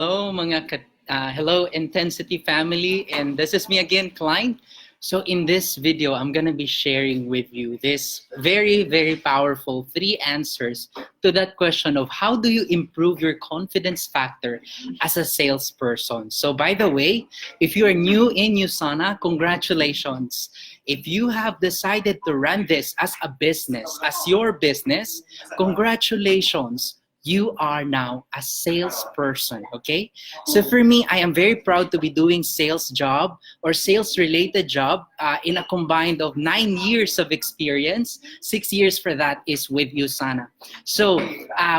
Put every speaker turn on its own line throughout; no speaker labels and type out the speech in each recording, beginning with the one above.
Hello Intensity family, and this is me again, Klein. So in this video, I'm gonna be sharing with you this very powerful three answers to that question of how do you improve your confidence factor as a salesperson. So by the way, if you are new in USANA, congratulations. If you have decided to run this as a business, as your business, congratulations, you are now a salesperson, okay? So for me, I am very proud to be doing sales job or sales related job in a combined of 9 years of experience. 6 years for that is with USANA. So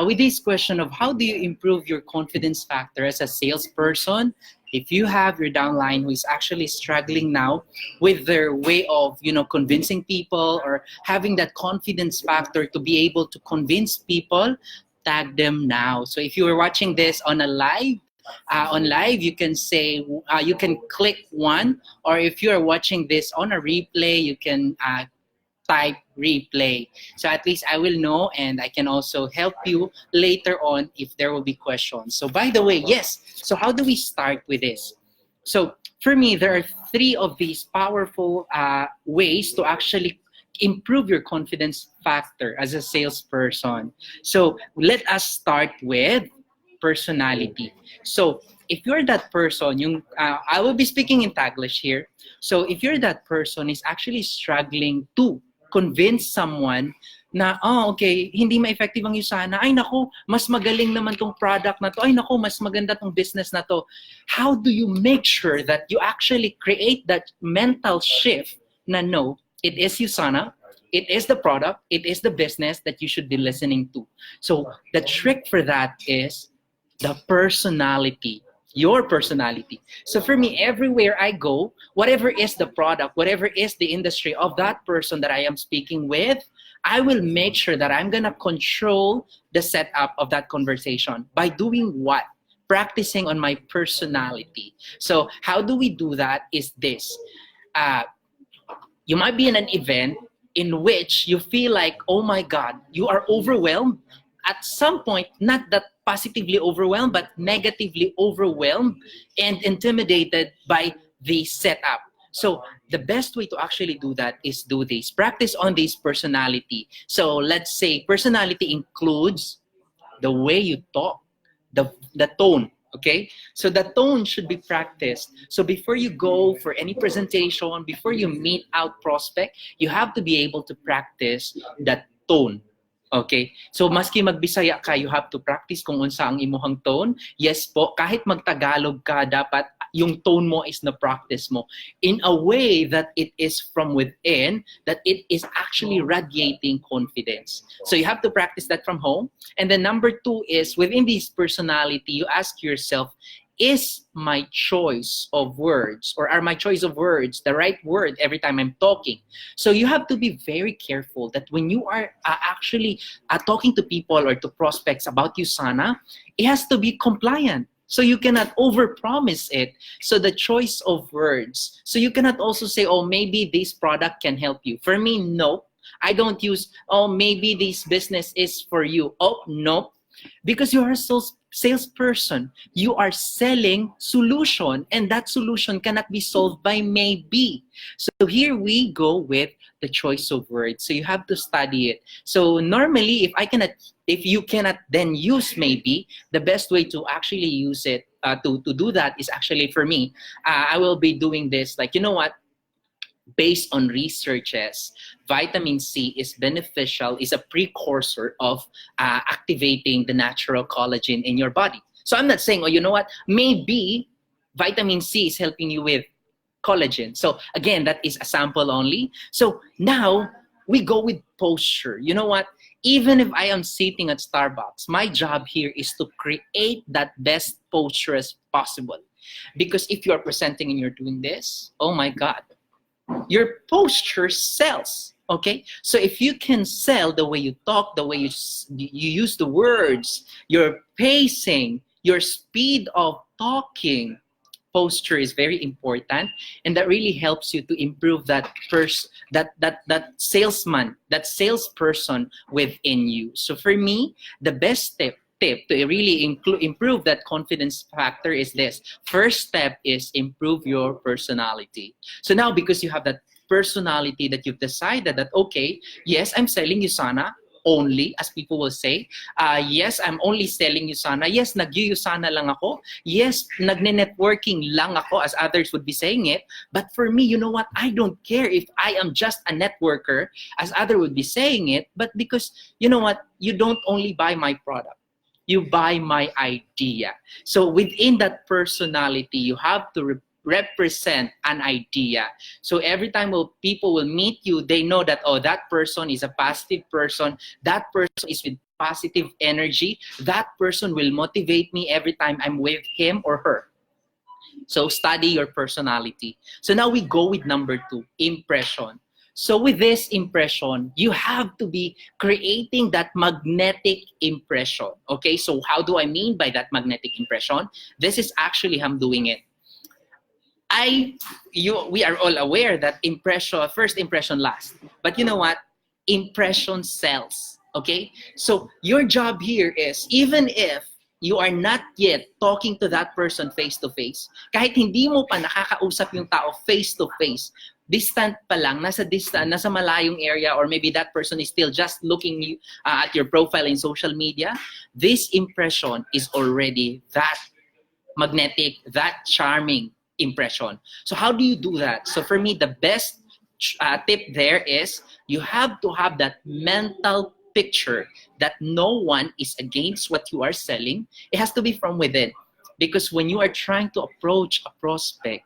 with this question of how do you improve your confidence factor as a salesperson, if you have your downline who is actually struggling now with their way of convincing people or having that confidence factor to be able to convince people, tag them now. So if you are watching this on live, you can say you can click one, or if you are watching this on a replay, you can type replay. So at least I will know, and I can also help you later on if there will be questions. So by the way, yes. So how do we start with this? So for me, there are three of these powerful ways to actually improve your confidence factor as a salesperson. So let us start with personality. So if you're that person, I will be speaking in Taglish here. So if you're that person is actually struggling to convince someone na, okay, hindi ma-effective ang USANA. Ay nako, mas magaling naman tong product na to. Ay nako, mas maganda tong business na to. How do you make sure that you actually create that mental shift na no, it is USANA, it is the product, it is the business that you should be listening to. So the trick for that is the personality, your personality. So for me, everywhere I go, whatever is the product, whatever is the industry of that person that I am speaking with, I will make sure that I'm gonna control the setup of that conversation by doing what? Practicing on my personality. So how do we do that is this. You might be in an event in which you feel like, oh my God, you are overwhelmed. At some point, not that positively overwhelmed, but negatively overwhelmed and intimidated by the setup. So the best way to actually do that is do this. Practice on this personality. So let's say personality includes the way you talk, the tone. Okay, so the tone should be practiced. So before you go for any presentation, before you meet out prospect, you have to be able to practice that tone. Okay, so maski magbisaya ka, you have to practice kung unsa ang imuhang tone. Yes po, kahit magtagalog ka, dapat yung tone mo is na practice mo in a way that it is from within, that it is actually radiating confidence. So you have to practice that from home. And then number two is within this personality, you ask yourself, is my choice of words, or are my choice of words the right word every time I'm talking? So you have to be very careful that when you are actually talking to people or to prospects about USANA, it has to be compliant. So you cannot overpromise it. So the choice of words. So you cannot also say, oh, maybe this product can help you. For me, no. I don't use, oh, maybe this business is for you. Oh, no. Because you are a salesperson. You are selling solution, and that solution cannot be solved by maybe. So here we go with the choice of words. So you have to study it. So normally, if you cannot then use maybe, the best way to actually use it, to do that is actually for me, I will be doing this like, you know what? Based on researches, vitamin C is beneficial, is a precursor of activating the natural collagen in your body. So I'm not saying, oh, you know what? Maybe vitamin C is helping you with collagen. So again, that is a sample only. So now we go with posture. You know what? Even if I am sitting at Starbucks, my job here is to create that best posture as possible. Because if you are presenting and you're doing this, oh my God, your posture sells. Okay, so if you can sell the way you talk, the way you use the words, your pacing, your speed of talking, posture is very important, and that really helps you to improve that salesman, that salesperson within you. So for me, the best tip tip to really improve that confidence factor is this. First step is improve your personality. So now, because you have that personality that you've decided that, okay, yes, I'm selling Usana only, as people will say. Yes, I'm only selling Usana. Yes, nag-Usana lang ako. Yes, nagne-networking lang ako, as others would be saying it. But for me, you know what? I don't care if I am just a networker, as others would be saying it. But because, you know what? You don't only buy my product. You buy my idea. So within that personality, you have to represent an idea. So every time people will meet you, they know that, oh, that person is a positive person. That person is with positive energy. That person will motivate me every time I'm with him or her. So study your personality. So now we go with number 2, impression. So with this impression, you have to be creating that magnetic impression. Okay, so how do I mean by that magnetic impression? This is actually how I'm doing it. We are all aware that first impression lasts. But you know what? Impression sells. Okay? So your job here is, even if you are not yet talking to that person face-to-face, kahit hindi mo pa nakakausap yung tao face-to-face, distant pa lang, nasa malayong area, or maybe that person is still just looking at your profile in social media, this impression is already that magnetic, that charming impression. So how do you do that? So for me, the best tip there is you have to have that mental picture that no one is against what you are selling. It has to be from within. Because when you are trying to approach a prospect,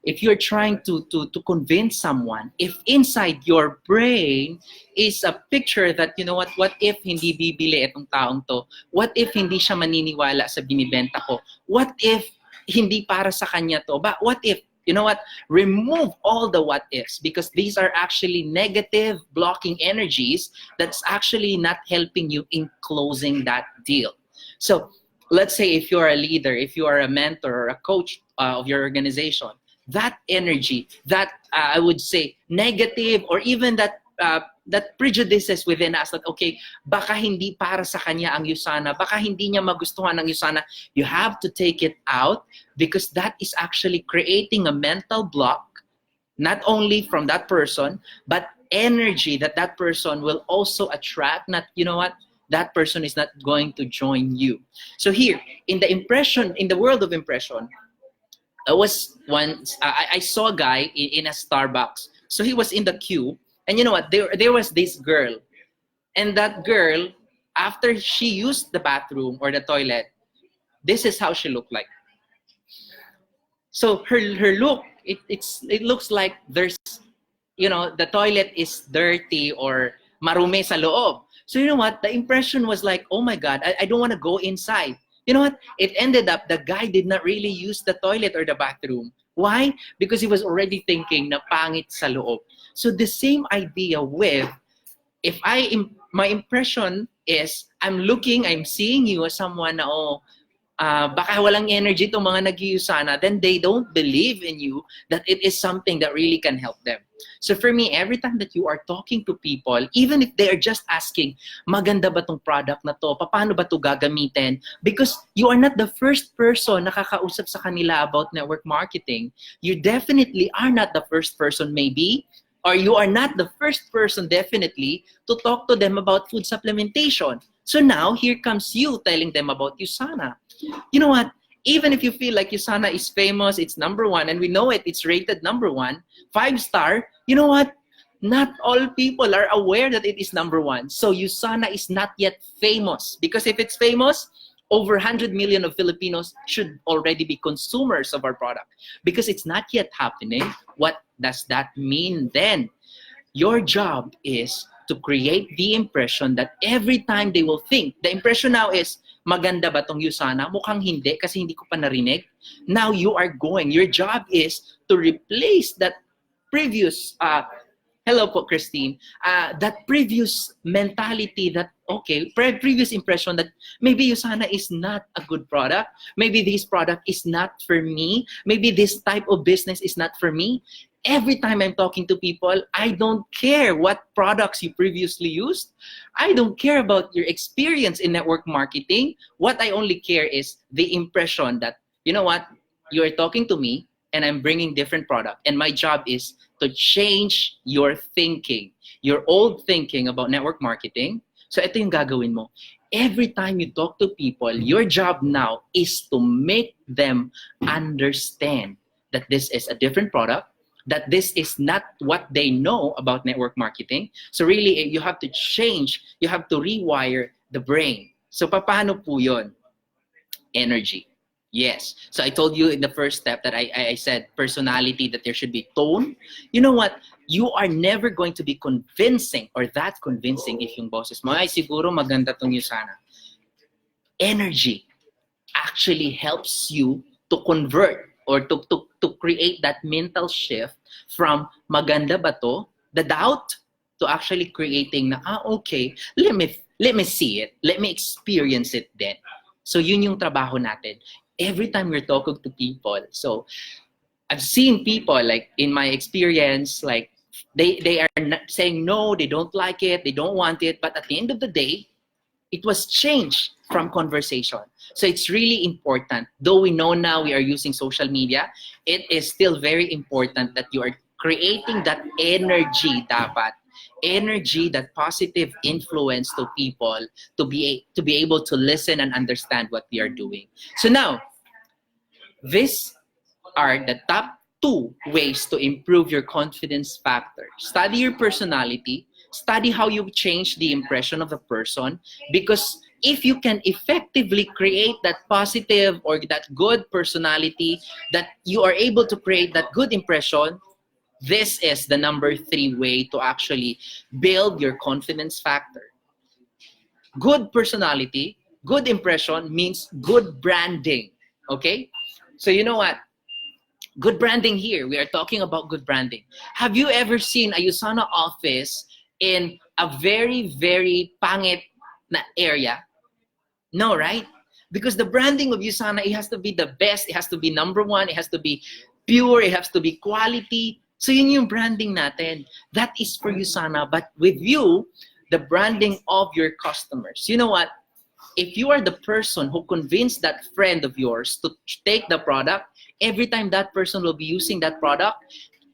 if you're trying to convince someone, if inside your brain is a picture that, you know what if hindi bibili itong taong to? What if hindi siya maniniwala sa binibenta ko? What if hindi para sa kanya to? But what if, you know what? Remove all the what ifs, because these are actually negative blocking energies that's actually not helping you in closing that deal. So let's say if you're a leader, if you are a mentor or a coach of your organization, that energy, that I would say negative, or even that prejudices within us that, okay, baka hindi para sa kanya ang Usana, baka hindi niya magustuhan ang Usana, you have to take it out, because that is actually creating a mental block, not only from that person, but energy that person will also attract. Not, you know what, that person is not going to join you. So here, in the world of impression, I saw a guy in a Starbucks. So he was in the queue, and you know what? There was this girl, and that girl, after she used the bathroom or the toilet, this is how she looked like. So her look, it looks like there's, you know, the toilet is dirty or marumi sa loob. So you know what? The impression was like, oh my God, I don't want to go inside. You know what? It ended up the guy did not really use the toilet or the bathroom. Why? Because he was already thinking na pangit sa loob. So the same idea with, if my impression is, I'm seeing you as someone na, oh, baka walang energy itong mga nag-Usana, then they don't believe in you that it is something that really can help them. So for me, every time that you are talking to people, even if they are just asking, maganda ba tong product na to? Paano ba to gagamitin? Because you are not the first person nakakausap sa kanila about network marketing. You definitely are not the first person, maybe, or you are not the first person, definitely, to talk to them about food supplementation. So now, here comes you telling them about Usana. You know what? Even if you feel like Usana is famous, it's #1, and we know it's rated #1, 5-star, you know what? Not all people are aware that it is #1. So Usana is not yet famous, because if it's famous, over 100 million of Filipinos should already be consumers of our product. Because it's not yet happening, what does that mean then? Your job is to create the impression that every time they will think, the impression now is, maganda ba tong Usana? Mukhang hindi kasi hindi ko pa narinig. Now your job is to replace that previous, hello po Christine, that previous mentality that, okay, previous impression that maybe Usana is not a good product, maybe this product is not for me, maybe this type of business is not for me. Every time I'm talking to people, I don't care what products you previously used. I don't care about your experience in network marketing. What I only care is the impression that, you know what, you are talking to me and I'm bringing different product. And my job is to change your thinking, your old thinking about network marketing. So ito yung gagawin mo. Every time you talk to people, your job now is to make them understand that this is a different product, that this is not what they know about network marketing. So really, you have to change, you have to rewire the brain. So paano po yun? Energy. Yes. So I told you in the first step that I said personality, that there should be tone. You know what? You are never going to be convincing or that convincing if yung boses mo, ay siguro maganda tong Usana. Energy actually helps you to convert or to create that mental shift from maganda ba to, the doubt, to actually creating na, okay, let me see it, let me experience it then. So yun yung trabaho natin. Every time we're talking to people, so I've seen people, like in my experience, like they are not saying no, they don't like it, they don't want it, but at the end of the day, it was changed from conversation. So it's really important. Though we know now we are using social media, it is still very important that you are creating that energy dapat. Energy, that positive influence to people to be able to listen and understand what we are doing. So now, these are the top 2 ways to improve your confidence factor. Study your personality, study how you change the impression of the person, because if you can effectively create that positive or that good personality, that you are able to create that good impression, this is the number 3 way to actually build your confidence factor. Good personality, good impression means good branding. Okay? So you know what? Good branding here. We are talking about good branding. Have you ever seen a Usana office in a very, very pangit na area? No, right? Because the branding of Usana, it has to be the best. It has to be number 1. It has to be pure. It has to be quality. So yun yung branding natin. That is for Usana. But with you, the branding of your customers. You know what? If you are the person who convinced that friend of yours to take the product, every time that person will be using that product,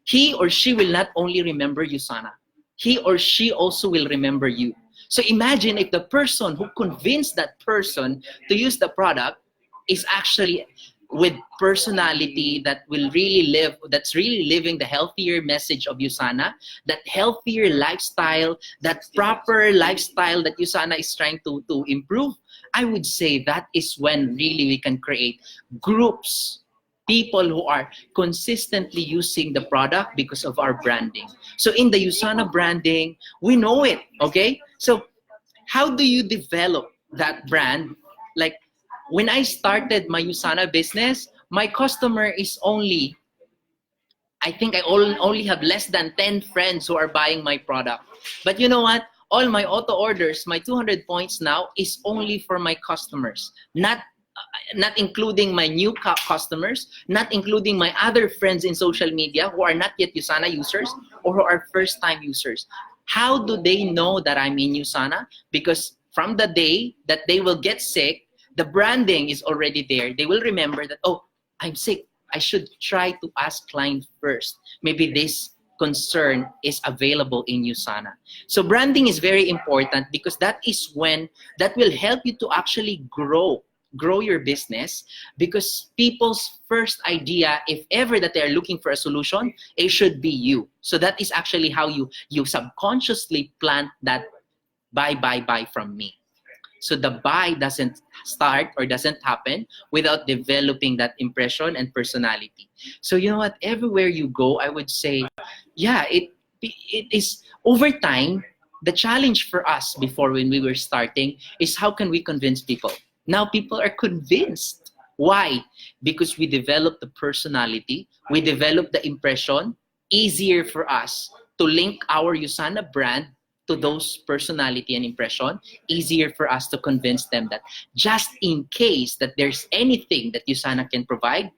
he or she will not only remember Usana, he or she also will remember you. So imagine if the person who convinced that person to use the product is actually with personality that will really live, that's really living the healthier message of Usana, that healthier lifestyle, that proper lifestyle that Usana is trying to improve. I would say that is when really we can create groups, people who are consistently using the product because of our branding. So in the Usana branding, we know it, okay? So how do you develop that brand? Like when I started my Usana business, my customer is only, I think I only have less than 10 friends who are buying my product. But you know what? All my auto orders, my 200 points now is only for my customers, not including my new customers, not including my other friends in social media who are not yet Usana users or who are first-time users. How do they know that I'm in Usana? Because from the day that they will get sick, the branding is already there. They will remember that, oh, I'm sick. I should try to ask client first. Maybe this concern is available in Usana. So branding is very important because that is when that will help you to actually grow your business, because people's first idea, if ever that they are looking for a solution, it should be you. So that is actually how you subconsciously plant that buy from me. So the buy doesn't start or doesn't happen without developing that impression and personality. So you know what, everywhere you go, I would say, yeah, it is over time. The challenge for us before, when we were starting, is how can we convince people? Now people are convinced. Why? Because we developed the personality, we developed the impression. Easier for us to link our Usana brand to those personality and impression. Easier for us to convince them that just in case that there's anything that Usana can provide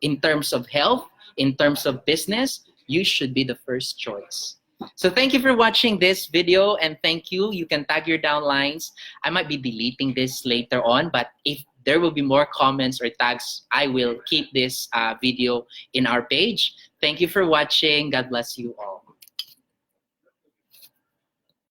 in terms of health, in terms of business, you should be the first choice. So thank you for watching this video, and thank you. You can tag your downlines. I might be deleting this later on, but if there will be more comments or tags, I will keep this video in our page. Thank you for watching. God bless you all.